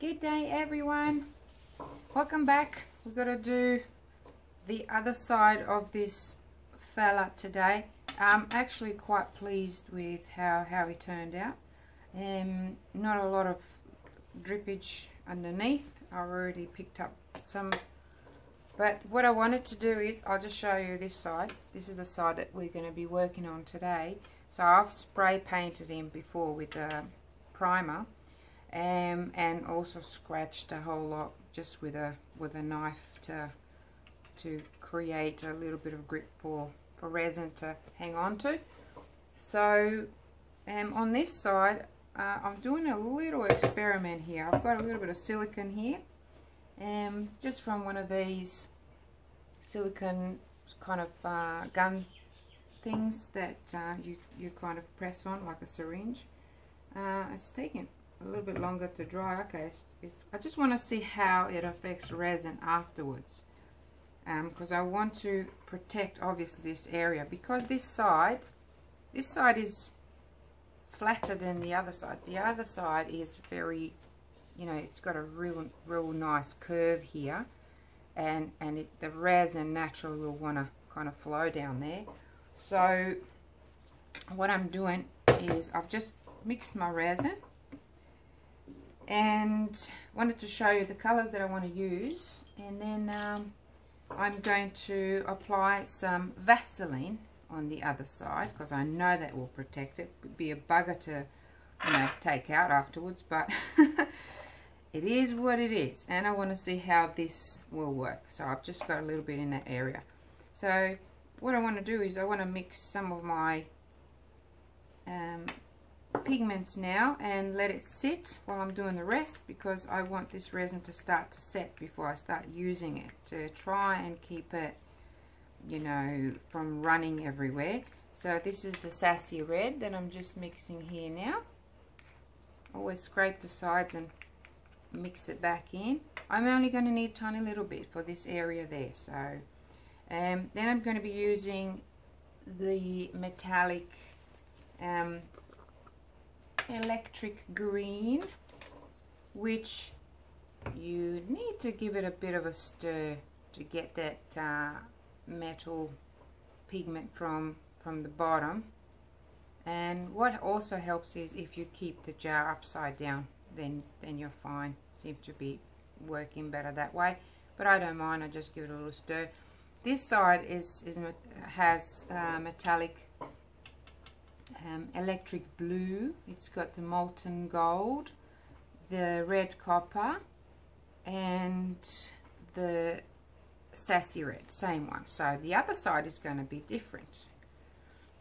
Good day everyone, welcome back. We've got to do the other side of this fella today. I'm actually quite pleased with how he turned out. Not a lot of drippage underneath. I've already picked up some, but what I wanted to do is I'll just show you this side. This is the side that we're going to be working on today. So I've spray painted him before with a primer. And also scratched a whole lot just with a knife to create a little bit of grip for resin to hang on to. So on this side I'm doing a little experiment here. I've got a little bit of silicone here, just from one of these silicone kind of gun things that you kind of press on like a syringe. It's taking a little bit longer to dry. Okay, I just want to see how it affects resin afterwards, because I want to protect obviously this area, because this side is flatter than the other side. The other side is very, it's got a real nice curve here, and the resin naturally will want to kind of flow down there. So what I'm doing is I've just mixed my resin and wanted to show you the colors that I want to use, and then I'm going to apply some Vaseline on the other side, because I know that will protect it. It would be a bugger to take out afterwards, but it is what it is, and I want to see how this will work. So I've just got a little bit in that area. So what I want to do is I want to mix some of my pigments now and let it sit while I'm doing the rest, because I want this resin to start to set before I start using it, to try and keep it, from running everywhere. So this is the Sassy Red that I'm just mixing here now. Always scrape the sides and mix it back in. I'm only going to need a tiny little bit for this area there. So then I'm going to be using the metallic electric green, which you need to give it a bit of a stir to get that metal pigment from the bottom. And what also helps is if you keep the jar upside down, then you're fine. Seems to be working better that way, but I don't mind. I just give it a little stir. This side has metallic electric blue. It's got the molten gold, the red copper, and the Sassy Red, same one. So the other side is going to be different.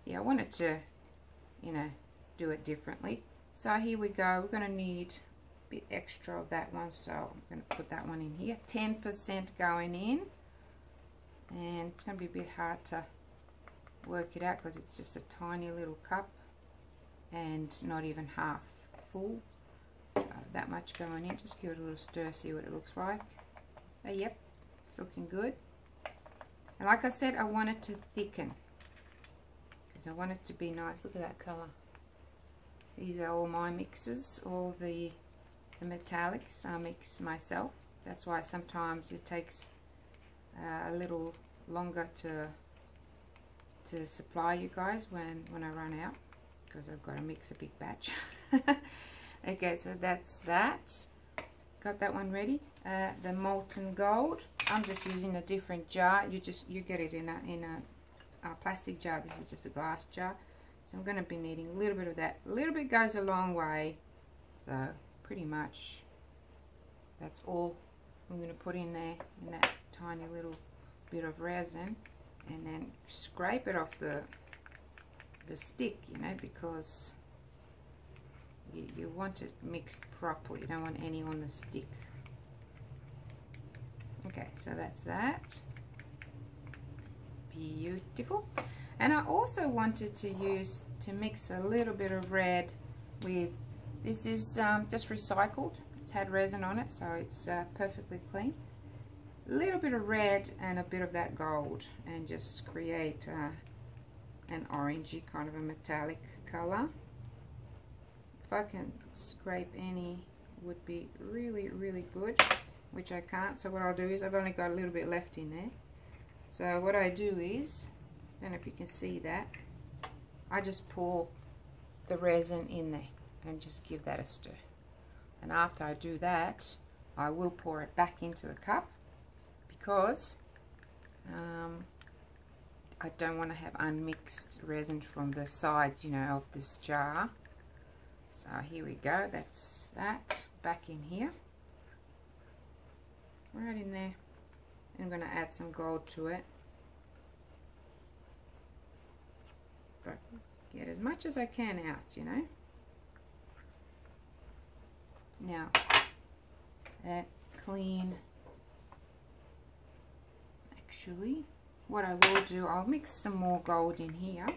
Yeah, I wanted to do it differently. So here we go. We're going to need a bit extra of that one, so I'm going to put that one in here. 10% going in, and it's going to be a bit hard to work it out because it's just a tiny little cup and not even half full. So that much going in. Just give it a little stir, see what it looks like. Oh, yep, it's looking good. And like I said, I want it to thicken because I want it to be nice. Look at that color. These are all my mixes, all the metallics I mix myself. That's why sometimes it takes a little longer to supply you guys when I run out, because I've got to mix a big batch. Okay, so that's that. Got that one ready. The molten gold, I'm just using a different jar. You get it in a plastic jar. This is just a glass jar. So I'm going to be needing a little bit of that. A little bit goes a long way. So pretty much that's all I'm going to put in there, in that tiny little bit of resin, and then scrape it off the stick, because you want it mixed properly. You don't want any on the stick. Okay, so that's that. Beautiful. And I also wanted to mix a little bit of red with, this is just recycled. It's had resin on it, so it's perfectly clean. A little bit of red and a bit of that gold, and just create an orangey kind of a metallic color. If I can scrape any would be really, really good, which I can't. So what I'll do is, I've only got a little bit left in there. So what I do is, I don't know if you can see that, I just pour the resin in there and just give that a stir. And after I do that, I will pour it back into the cup, because I don't want to have unmixed resin from the sides, you know, of this jar. So here we go, that's that, back in here, right in there. I'm going to add some gold to it, but get as much as I can out, you know. Now that clean, actually what I will do, I'll mix some more gold in here,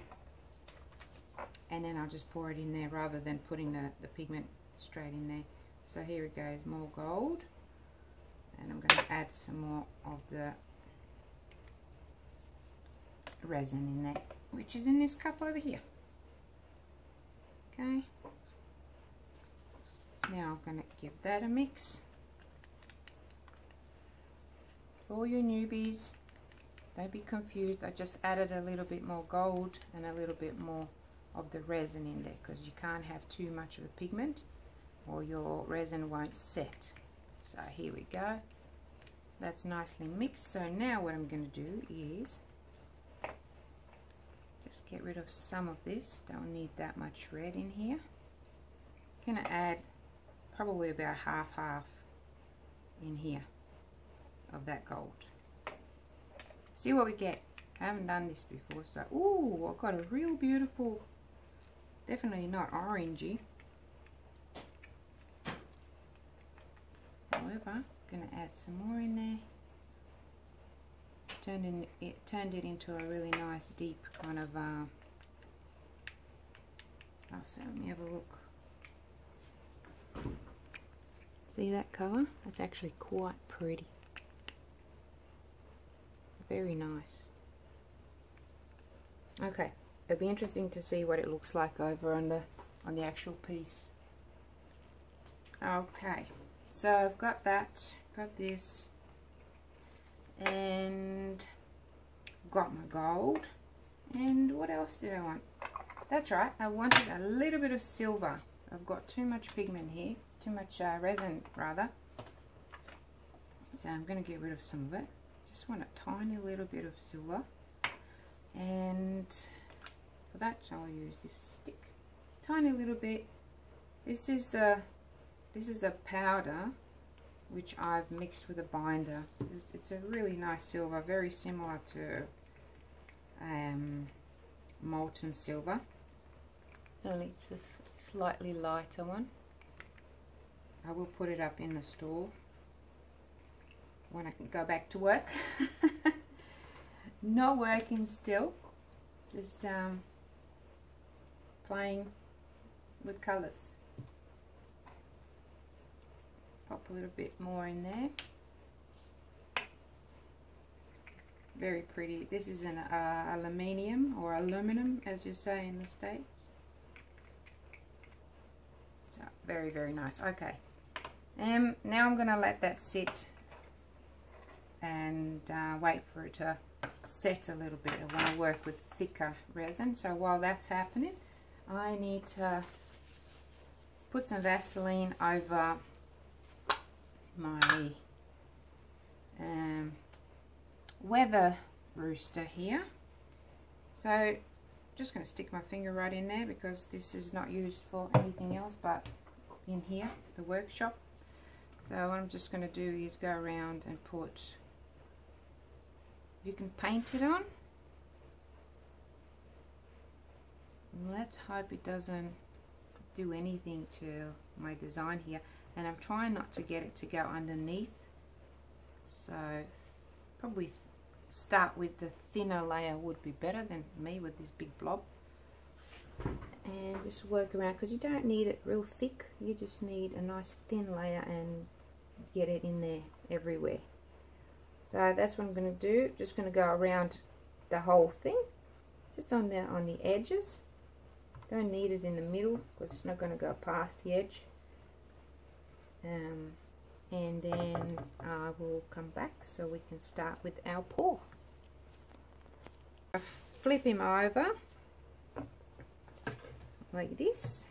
and then I'll just pour it in there rather than putting the pigment straight in there. So here it goes, more gold, and I'm going to add some more of the resin in there, which is in this cup over here. Okay, now I'm going to give that a mix. For all you newbies, don't be confused, I just added a little bit more gold and a little bit more of the resin in there, because you can't have too much of the pigment or your resin won't set. So here we go, that's nicely mixed. So now what I'm going to do is just get rid of some of this, don't need that much red in here. I'm going to add probably about half in here of that gold. See what we get. I haven't done this before, so ooh, I've got a real beautiful, definitely not orangey. However, I'm going to add some more in there. Turned it into a really nice deep kind of so let me have a look. See that colour? It's actually quite pretty. Very nice. Okay, it'll be interesting to see what it looks like over on the actual piece. Okay, so I've got that, got this, and got my gold. And what else did I want? That's right, I wanted a little bit of silver. I've got too much pigment here, too much resin rather. So I'm going to get rid of some of it. Just want a tiny little bit of silver, and for that I'll use this stick, tiny little bit. This is a powder which I've mixed with a binder. It's a really nice silver, very similar to molten silver, only it's a slightly lighter one. I will put it up in the store when I can go back to work. Not working still, just playing with colours. Pop a little bit more in there. Very pretty. This is an aluminium, or aluminum as you say in the States. So very, very nice. Okay, now I'm going to let that sit and wait for it to set a little bit. I want to work with thicker resin. So while that's happening, I need to put some Vaseline over my weather rooster here. So just going to stick my finger right in there, because this is not used for anything else but in here, the workshop. So what I'm just going to do is go around and put, you can paint it on. And let's hope it doesn't do anything to my design here. And I'm trying not to get it to go underneath. So probably start with the thinner layer would be better than me with this big blob. And just work around, because you don't need it real thick. You just need a nice thin layer and get it in there everywhere. So that's what I'm going to do. Just going to go around the whole thing, just on the edges. Don't need it in the middle, because it's not going to go past the edge. and then I will come back so we can start with our pour. I flip him over like this.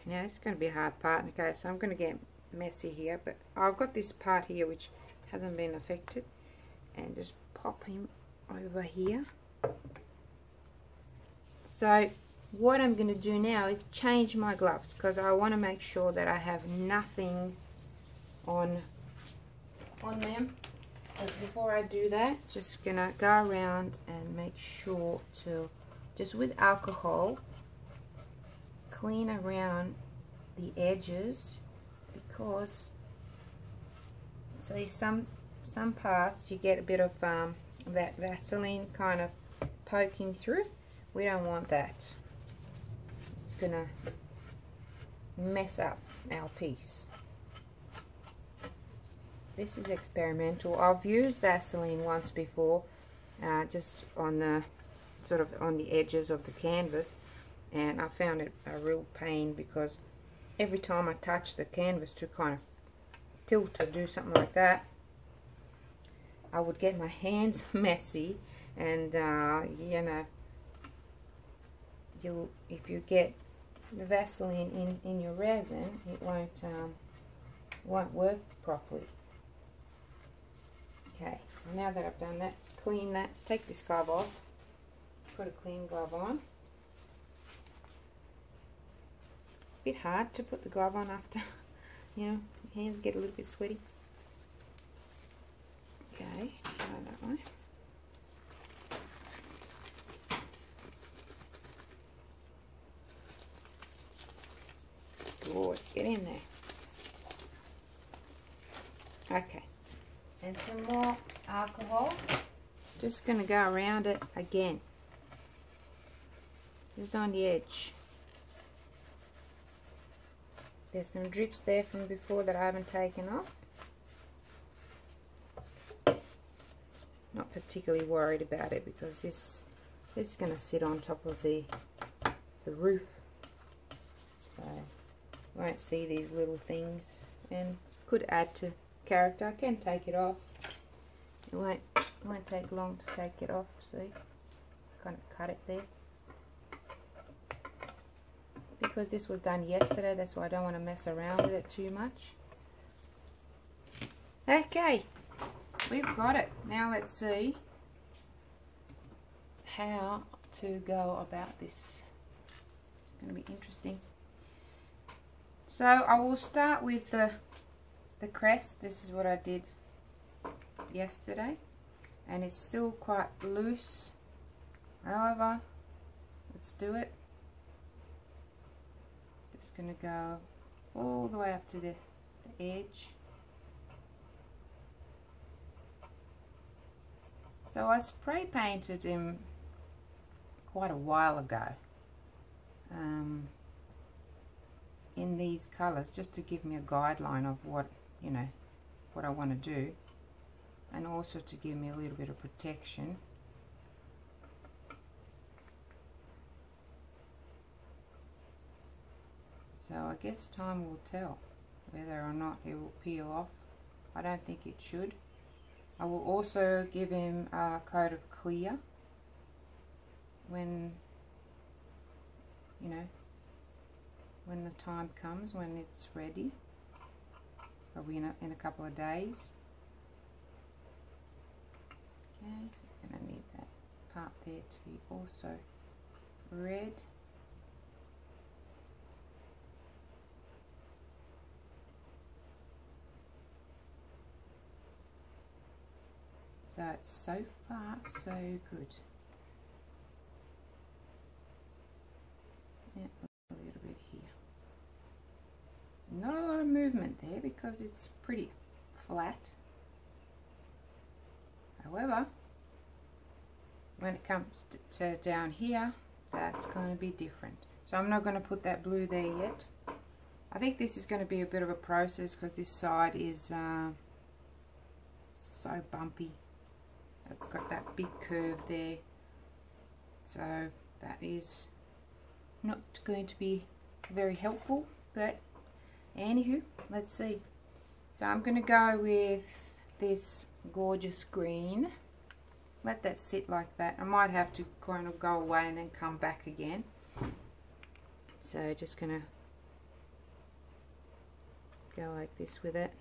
Now it's going to be a hard part, okay, so I'm going to get messy here, but I've got this part here which hasn't been affected, and just pop him over here. So what I'm going to do now is change my gloves, because I want to make sure that I have nothing on them. But before I do that, just going to go around and make sure to, just with alcohol, clean around the edges, because see some parts you get a bit of that Vaseline kind of poking through. We don't want that. It's gonna mess up our piece. This is experimental. I've used Vaseline once before, just on the sort of on the edges of the canvas, and I found it a real pain, because every time I touch the canvas to kind of tilt or do something like that, I would get my hands messy, and you know, if you get the Vaseline in your resin, it won't work properly. Okay, so now that I've done that, clean that, take this glove off, put a clean glove on. Bit hard to put the glove on after, you know, your hands get a little bit sweaty. Okay, try that way. Good, get in there. Okay, and some more alcohol. Just going to go around it again, just on the edge. There's some drips there from before that I haven't taken off. Not particularly worried about it, because this is going to sit on top of the roof, so you won't see these little things, and could add to character. I can take it off. It won't take long to take it off. See, kind of cut it there, because this was done yesterday. That's why I don't want to mess around with it too much. Okay, we've got it. Now let's see how to go about this. It's going to be interesting. So I will start with the crest. This is what I did yesterday, and it's still quite loose. However, let's do it. Just going to go all the way up to the edge. So I spray painted him quite a while ago in these colors, just to give me a guideline of what, you know, what I want to do, and also to give me a little bit of protection. So I guess time will tell whether or not it will peel off. I don't think it should. I will also give him a coat of clear when, you know, when the time comes, when it's ready, probably in a couple of days. Okay, so I'm going to need that part there to be also red. So so far so good. Yeah, a little bit here. Not a lot of movement there because it's pretty flat. However, when it comes to down here, that's going to be different. So I'm not going to put that blue there yet. I think this is going to be a bit of a process because this side is so bumpy. It's got that big curve there, so that is not going to be very helpful, but Anywho, let's see. So I'm going to go with this gorgeous green. Let that sit like that. I might have to kind of go away and then come back again. So just going to go like this with it.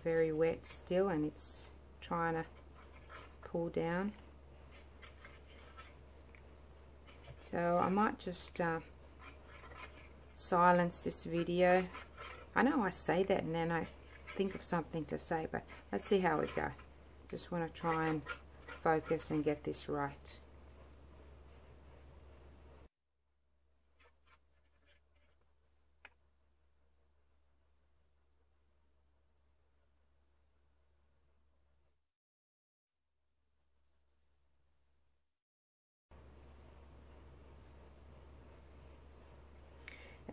Very wet still, and it's trying to pull down. So I might just silence this video. I know I say that and then I think of something to say, but let's see how it goes. Just want to try and focus and get this right.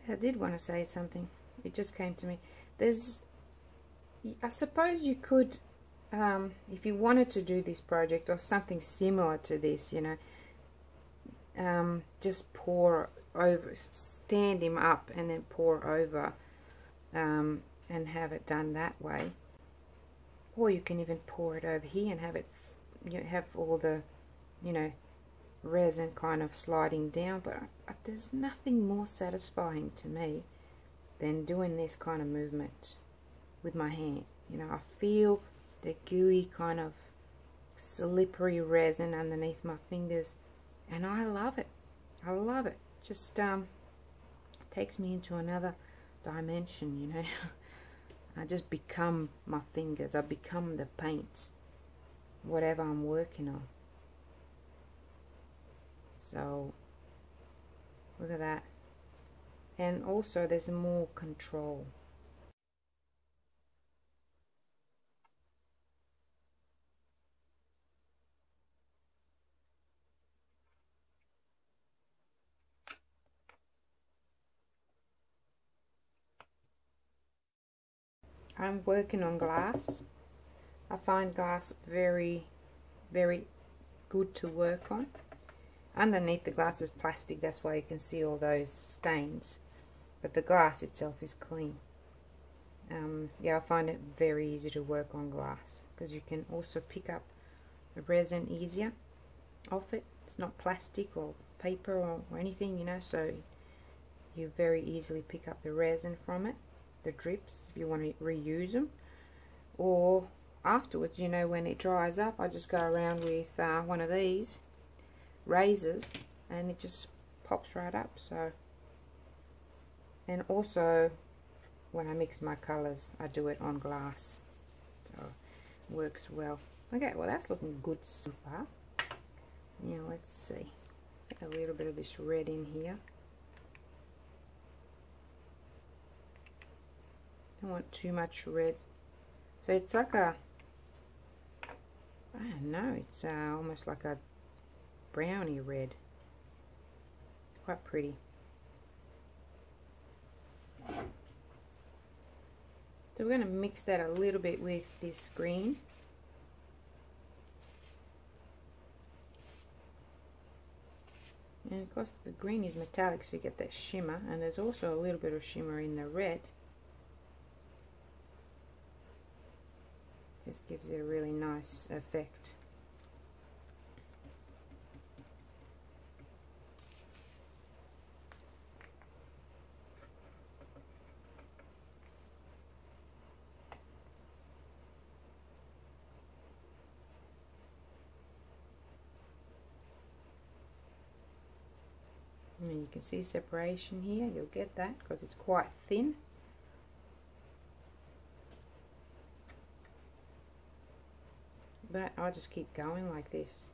I did want to say something. It just came to me. I suppose you could, if you wanted to do this project or something similar to this, you know, just pour over, stand him up and then pour over, and have it done that way. Or you can even pour it over here and have it, you have all the, you know, resin kind of sliding down. But there's nothing more satisfying to me than doing this kind of movement with my hand. You know, I feel the gooey kind of slippery resin underneath my fingers, and I love it. I love it. Just takes me into another dimension, you know. I just become my fingers. I become the paint, whatever I'm working on. So look at that. And also there's more control. I'm working on glass. I find glass very, very good to work on. Underneath the glass is plastic, that's why you can see all those stains. But the glass itself is clean. Yeah, I find it very easy to work on glass because you can also pick up the resin easier off it. It's not plastic or paper or anything, you know, so you very easily pick up the resin from it, the drips, if you want to reuse them. Or afterwards, you know, when it dries up, I just go around with one of these razors and it just pops right up. So, and also when I mix my colors, I do it on glass, so it works well. Okay, well that's looking good so far. Now let's see, get a little bit of this red in here. Don't want too much red. So it's like a, I don't know, it's almost like a brownie red. Quite pretty. So we're going to mix that a little bit with this green. And of course the green is metallic, so you get that shimmer, and there's also a little bit of shimmer in the red. Just gives it a really nice effect. And you can see separation here, you'll get that because it's quite thin. But I'll just keep going like this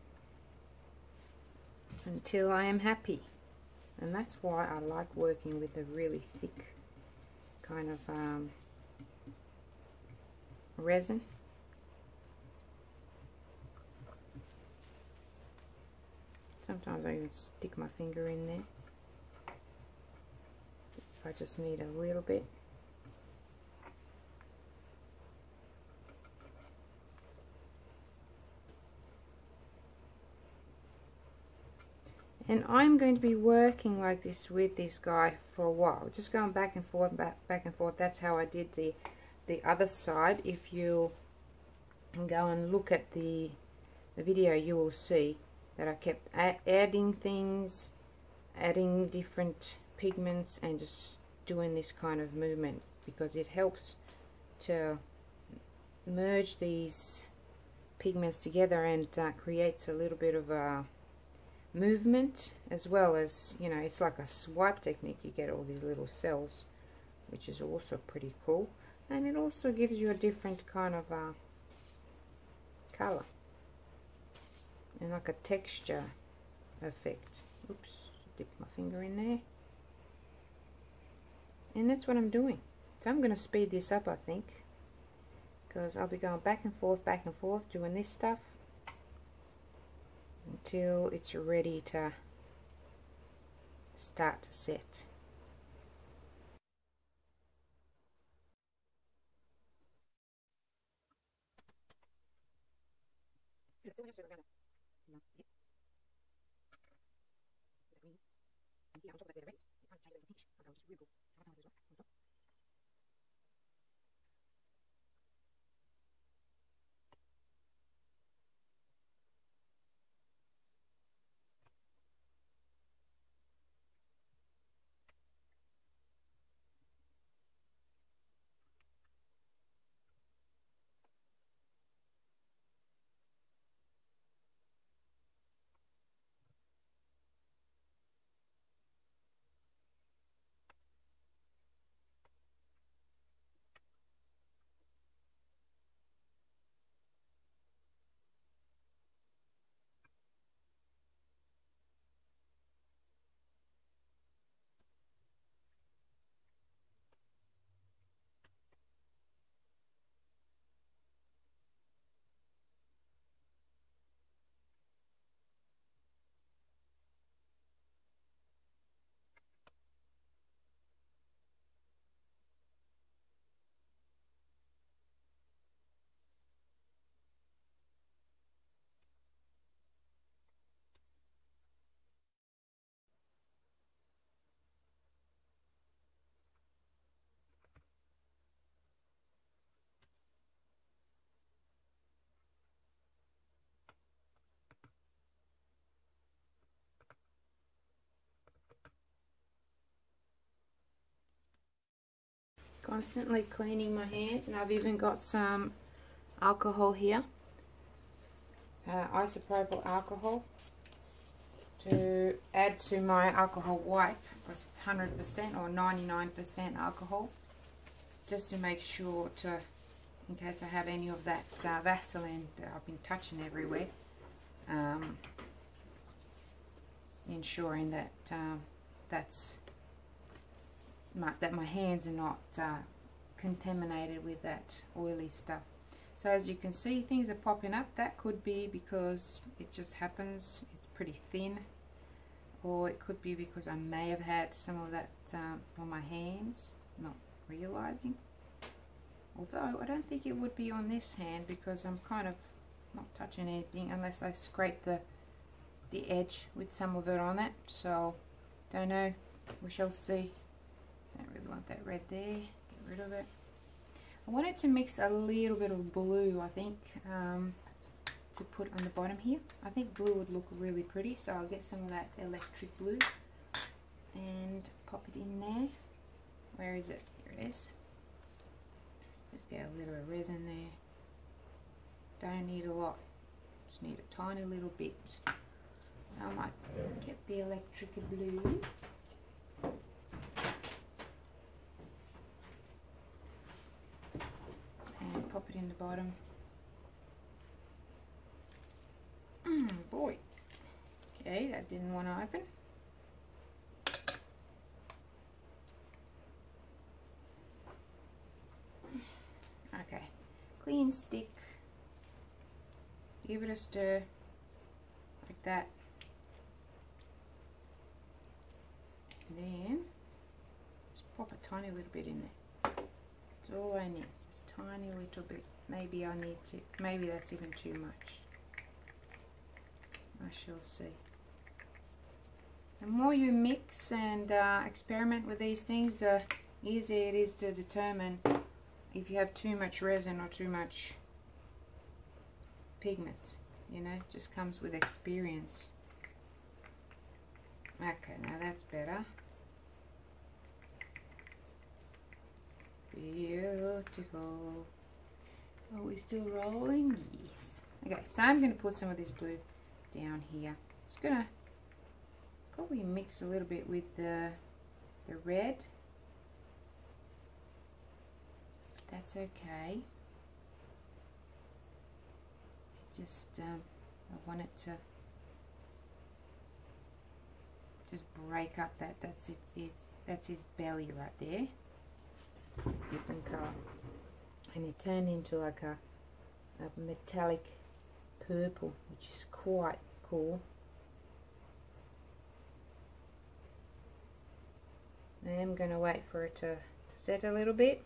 until I am happy. And that's why I like working with a really thick kind of resin. Sometimes I even stick my finger in there if I just need a little bit. And I'm going to be working like this with this guy for a while, just going back and forth, back and forth. That's how I did the other side. If you go and look at the video, you will see that I kept adding things, adding different pigments, and just doing this kind of movement, because it helps to merge these pigments together and creates a little bit of a movement, as well as, you know, it's like a swipe technique. You get all these little cells, which is also pretty cool, and it also gives you a different kind of color and like a texture effect. Oops, dip my finger in there. And that's what I'm doing. So I'm going to speed this up, I think, because I'll be going back and forth doing this stuff until it's ready to start to set. Constantly cleaning my hands, and I've even got some alcohol here, isopropyl alcohol, to add to my alcohol wipe, because it's 100% or 99% alcohol, just to make sure to, in case I have any of that Vaseline that I've been touching everywhere, ensuring that that my hands are not contaminated with that oily stuff. So as you can see, things are popping up. That could be because it just happens, it's pretty thin, or it could be because I may have had some of that on my hands, not realizing. Although I don't think it would be on this hand, because I'm kind of not touching anything unless I scrape the edge with some of it on it. So don't know, we shall see. Don't really want that red there, get rid of it. I wanted to mix a little bit of blue, I think, to put on the bottom here. I think blue would look really pretty, so I'll get some of that electric blue and pop it in there. Where is it? Here it is. Just get a little resin there. Don't need a lot, just need a tiny little bit. So I might get the electric blue. And pop it in the bottom. Boy. Okay, that didn't want to open. Okay, clean stick. Give it a stir like that. And then just pop a tiny little bit in there. That's all I need. Just tiny little bit. Maybe I need to, maybe that's even too much. I shall see. The more you mix and experiment with these things, the easier it is to determine if you have too much resin or too much pigment. You know, it just comes with experience. Okay, now that's better. Beautiful. Are we still rolling? Yes. Okay, so I'm going to put some of this blue down here. It's going to probably mix a little bit with the red. That's okay. Just I want it to just break up that. That's his belly right there. Different color, and it turned into like a metallic purple, which is quite cool. I am going to wait for it to set a little bit.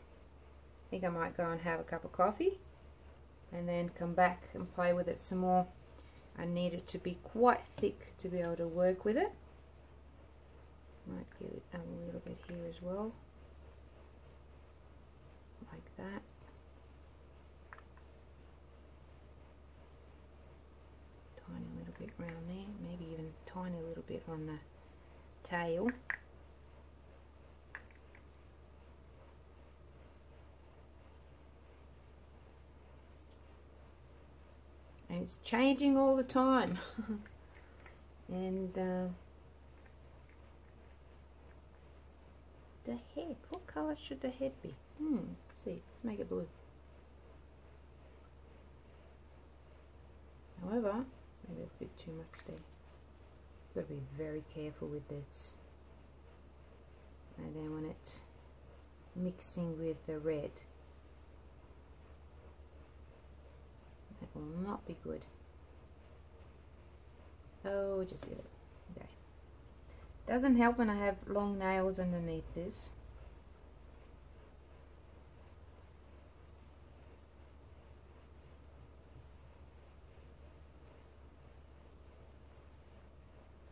I think I might go and have a cup of coffee and then come back and play with it some more. I need it to be quite thick to be able to work with it. Might give it a little bit here as well, like that. Tiny little bit around there, maybe even a tiny little bit on the tail. And it's changing all the time. And the head, what color should the head be? Let's see, let's make it blue. However, maybe it's a bit too much there. Got to be very careful with this. I don't want it mixing with the red. That will not be good. Oh, just did it. Okay. Doesn't help when I have long nails underneath this.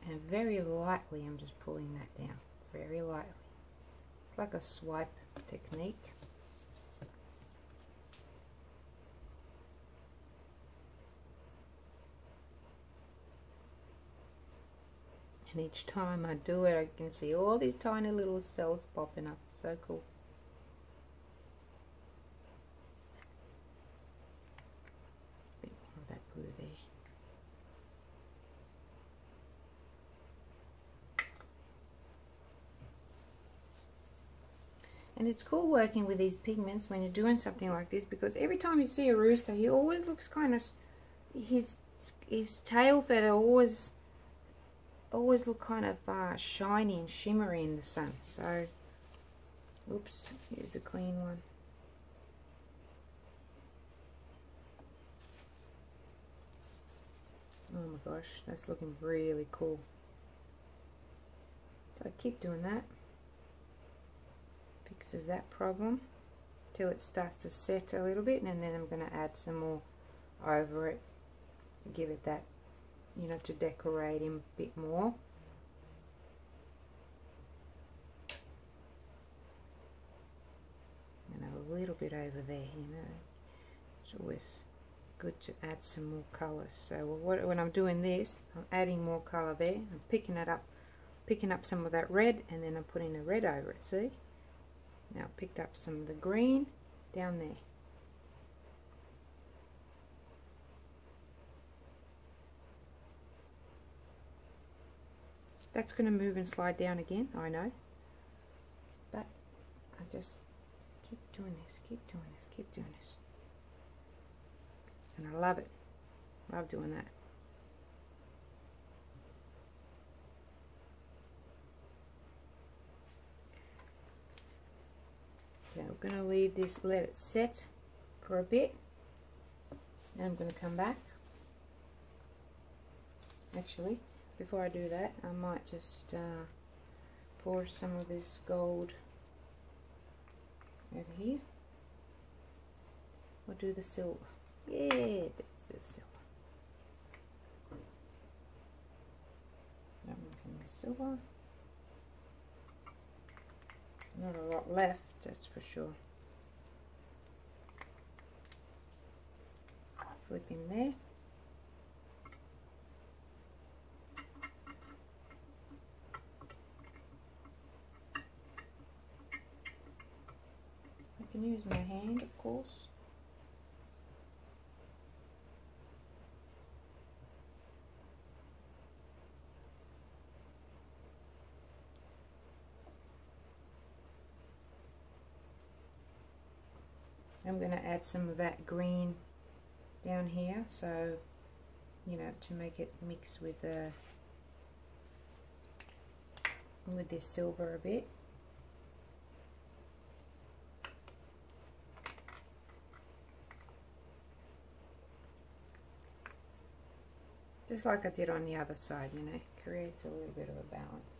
And very lightly I'm just pulling that down. Very lightly. It's like a swipe technique. And each time I do it, I can see all these tiny little cells popping up. So cool. A bit more of that blue there. And it's cool working with these pigments when you're doing something like this, because every time you see a rooster, he always looks kind of, his tail feather always look kind of shiny and shimmery in the sun. So, oops, here's the clean one. Oh my gosh, that's looking really cool. So I keep doing that. Fixes that problem till it starts to set a little bit, and then I'm going to add some more over it to give it that, you know, to decorate him a bit more. And a little bit over there, you know. It's always good to add some more colours. So when I'm doing this, I'm adding more colour there. I'm picking up some of that red, and then I'm putting the red over it, see? Now I picked up some of the green down there. That's going to move and slide down again, I know. But I just keep doing this, keep doing this, keep doing this. And I love it. Love doing that. Okay, we're going to leave this, let it set for a bit. Now I'm going to come back. Actually, before I do that, I might just pour some of this gold over here. Or do the silver. Yeah, let's do the silver. I'm making this silver. Not a lot left, that's for sure. Flip in there. I can use my hand, of course. I'm going to add some of that green down here, so you know, to make it mix with this silver a bit. Just like I did on the other side, you know, creates a little bit of a balance.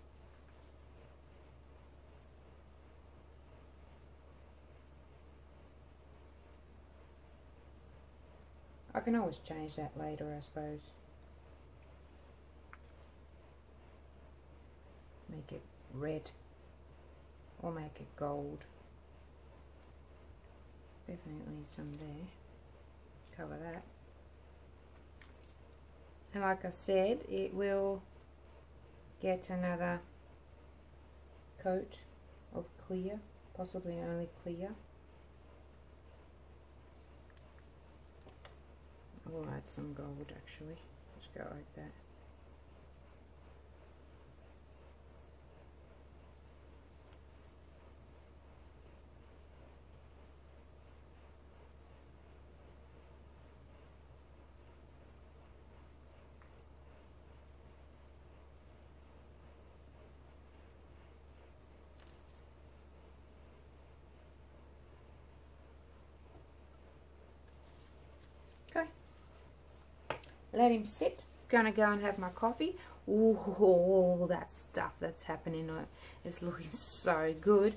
I can always change that later, I suppose. Make it red or make it gold. Definitely some there. Cover that. And like I said, it will get another coat of clear, possibly only clear. I will add some gold actually. Just go like that. Okay. Let him sit. Gonna go and have my coffee. Ooh, all that stuff that's happening is looking so good,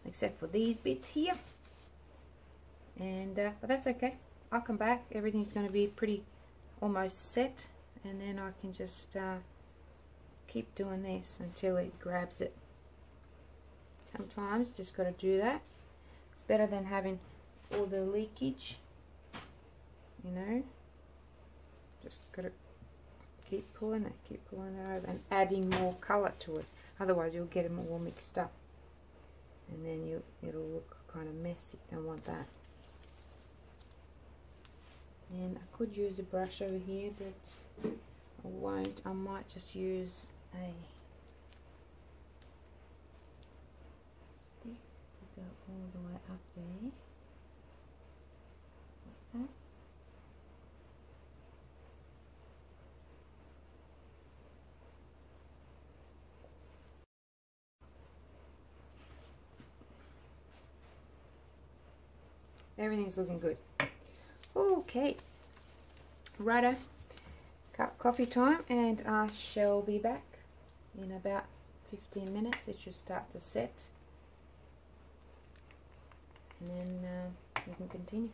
except for these bits here. And but that's okay. I'll come back. Everything's going to be pretty almost set, and then I can just keep doing this until it grabs it. Sometimes just got to do that. It's better than having all the leakage, you know. Just got to keep pulling it over and adding more colour to it. Otherwise you'll get them all mixed up, and then it'll look kind of messy. Don't want that. And I could use a brush over here, but I won't. I might just use a stick to go all the way up there, like that. Everything's looking good. Okay, righto, cup coffee time, and I shall be back in about 15 minutes. It should start to set, and then we can continue.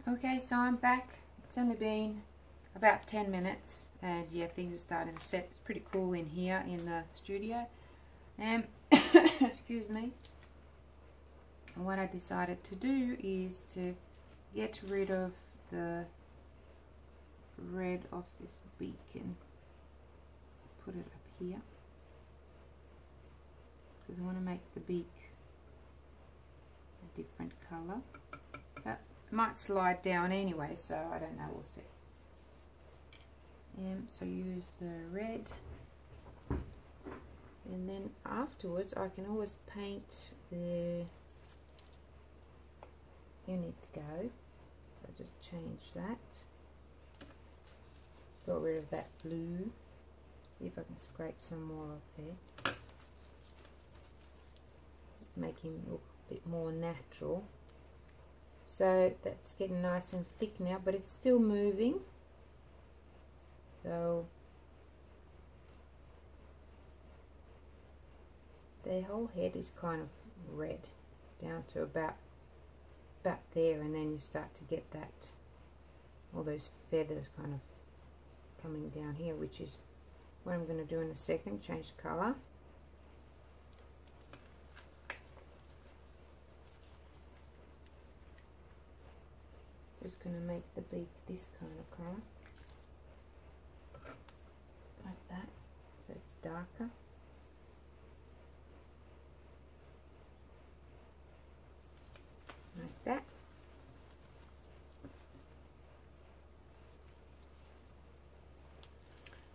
Okay, so I'm back. It's only been about 10 minutes, and yeah, things are starting to set. It's pretty cool in here in the studio. Excuse me. And what I decided to do is to get rid of the red of this beacon. Put it up here, because I want to make the beak a different colour. But it might slide down anyway, so I don't know, we'll see. So use the red, and then afterwards I can always paint the unit to go. So I just change that. Got rid of that blue. See if I can scrape some more off there. Just make him look a bit more natural. So that's getting nice and thick now, but it's still moving. So the whole head is kind of red down to about there, and then you start to get that, all those feathers kind of coming down here, which is what I'm going to do in a second. Change the colour. Just going to make the beak this kind of colour, like that, so it's darker. Like that.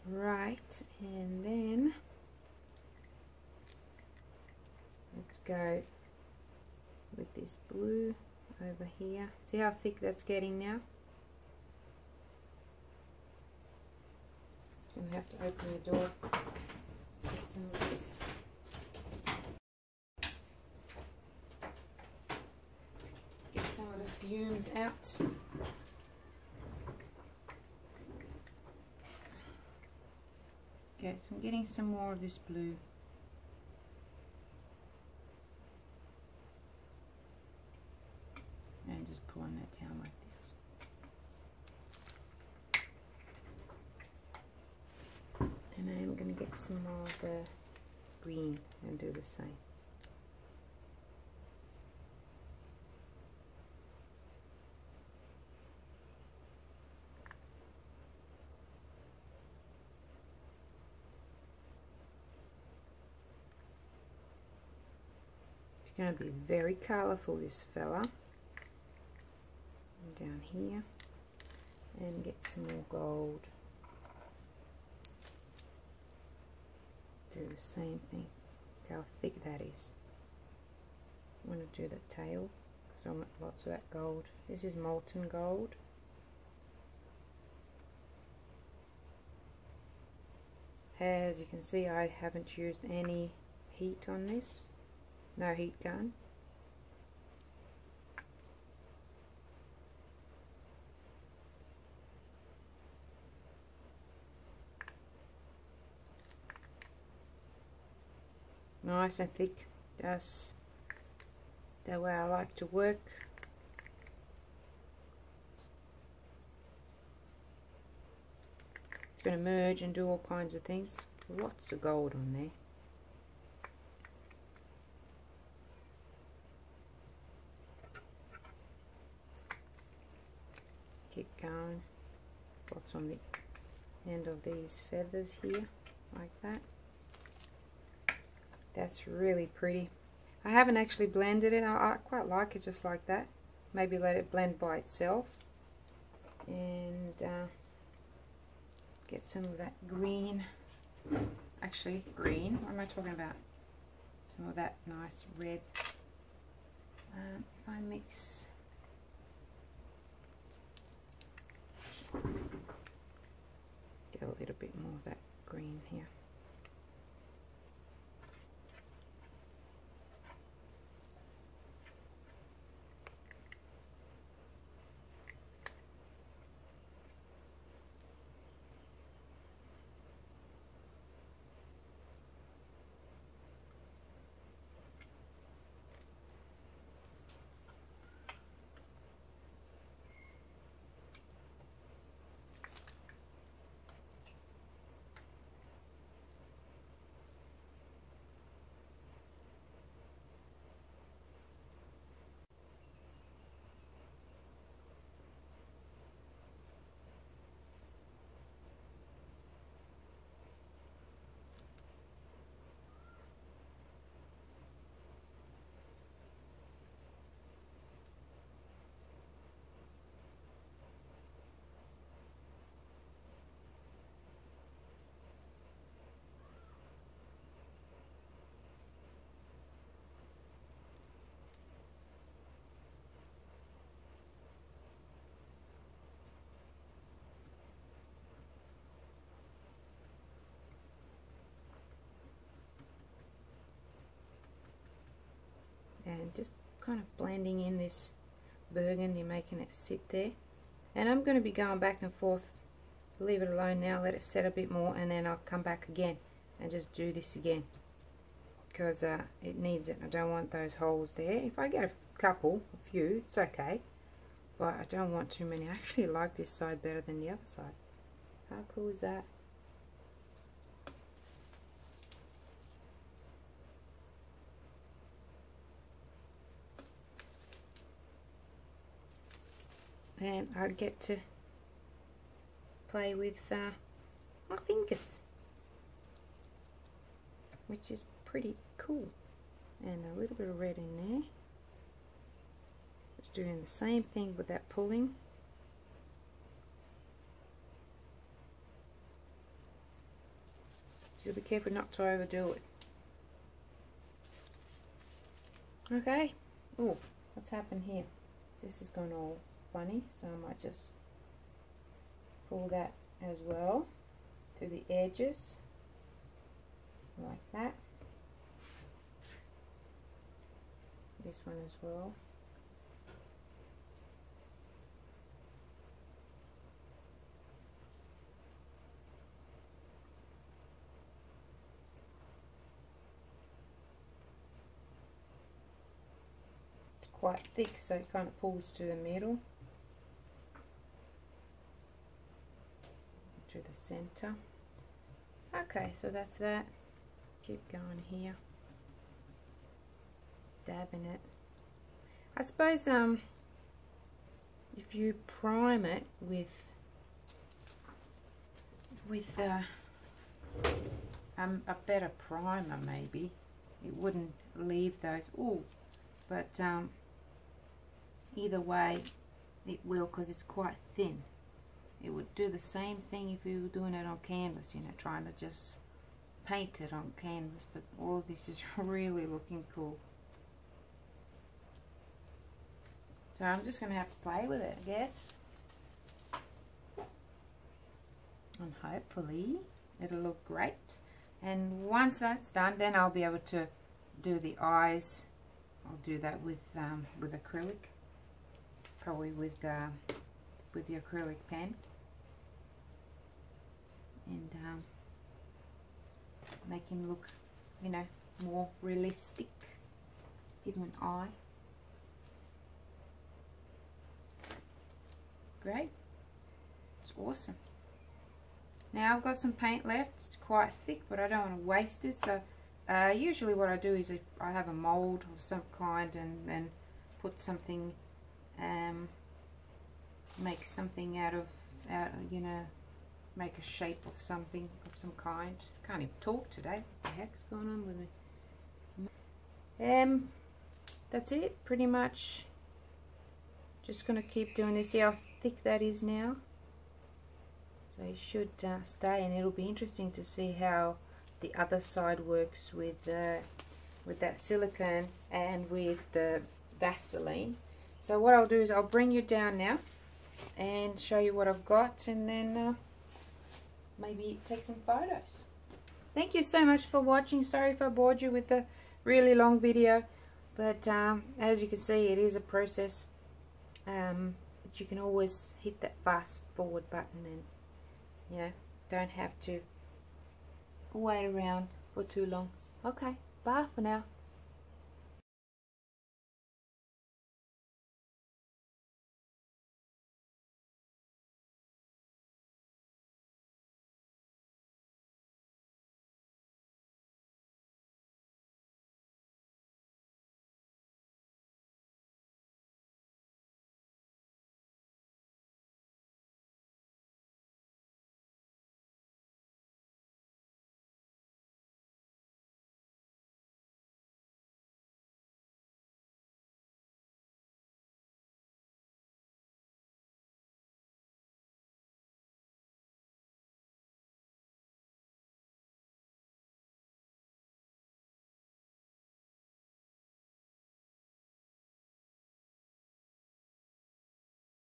Right, and then let's go with this blue over here. See how thick that's getting now? I'm gonna have to open the door, get some of this. Get some of the fumes out. Okay, so I'm getting some more of this blue. And just pulling that down like this. And I'm going to get some more of the green and do the same. It's going to be very colourful, this fella. Down here, and get some more gold. Do the same thing. Look how thick that is. I'm going to do the tail because I want lots of that gold. This is molten gold. As you can see, I haven't used any heat on this. No heat gun. Nice and thick. That's the way I like to work. It's going to merge and do all kinds of things. Lots of gold on there. Keep going. Lots on the end of these feathers here, like that. That's really pretty. I haven't actually blended it. I quite like it just like that. Maybe let it blend by itself. And get some of that green. Actually, green. What am I talking about? Some of that nice red. If I mix... Get a little bit more of that green here. And just kind of blending in this burgundy, making it sit there. And I'm going to be going back and forth. Leave it alone now, let it set a bit more, and then I'll come back again and just do this again, because it needs it. I don't want those holes there. If I get a few, it's okay, but I don't want too many. I actually like this side better than the other side. How cool is that? And I get to play with my fingers, which is pretty cool. And a little bit of red in there. Just doing the same thing with that pulling. So be careful not to overdo it. Okay. Oh, what's happened here? This has gone all funny, so I might just pull that as well to the edges, like that. This one as well. It's quite thick, so it kind of pulls to the middle, to the center. Okay, so that's that. Keep going here. Dabbing it. I suppose if you prime it with a better primer, maybe it wouldn't leave those. Ooh, but either way it will, because it's quite thin. It would do the same thing if you were doing it on canvas, you know, trying to just paint it on canvas. But all this is really looking cool. So I'm just going to have to play with it, I guess. And hopefully it'll look great. And once that's done, then I'll be able to do the eyes. I'll do that with acrylic. Probably with the acrylic pen. And make him look, you know, more realistic. Give him an eye. Great. It's awesome. Now I've got some paint left. It's quite thick, but I don't want to waste it. So usually what I do is if I have a mold of some kind and put something, make something out of, you know, make a shape of something of some kind. Can't even talk today. What the heck's going on with me? That's it, pretty much. Just gonna keep doing this. See how thick that is now. So it should stay, and it'll be interesting to see how the other side works with that silicone and with the Vaseline. So what I'll do is I'll bring you down now and show you what I've got, and then maybe take some photos. Thank you so much for watching. Sorry if I bored you with the really long video, but as you can see, it is a process. But you can always hit that fast forward button, and you know, don't have to wait around for too long. Okay, bye for now.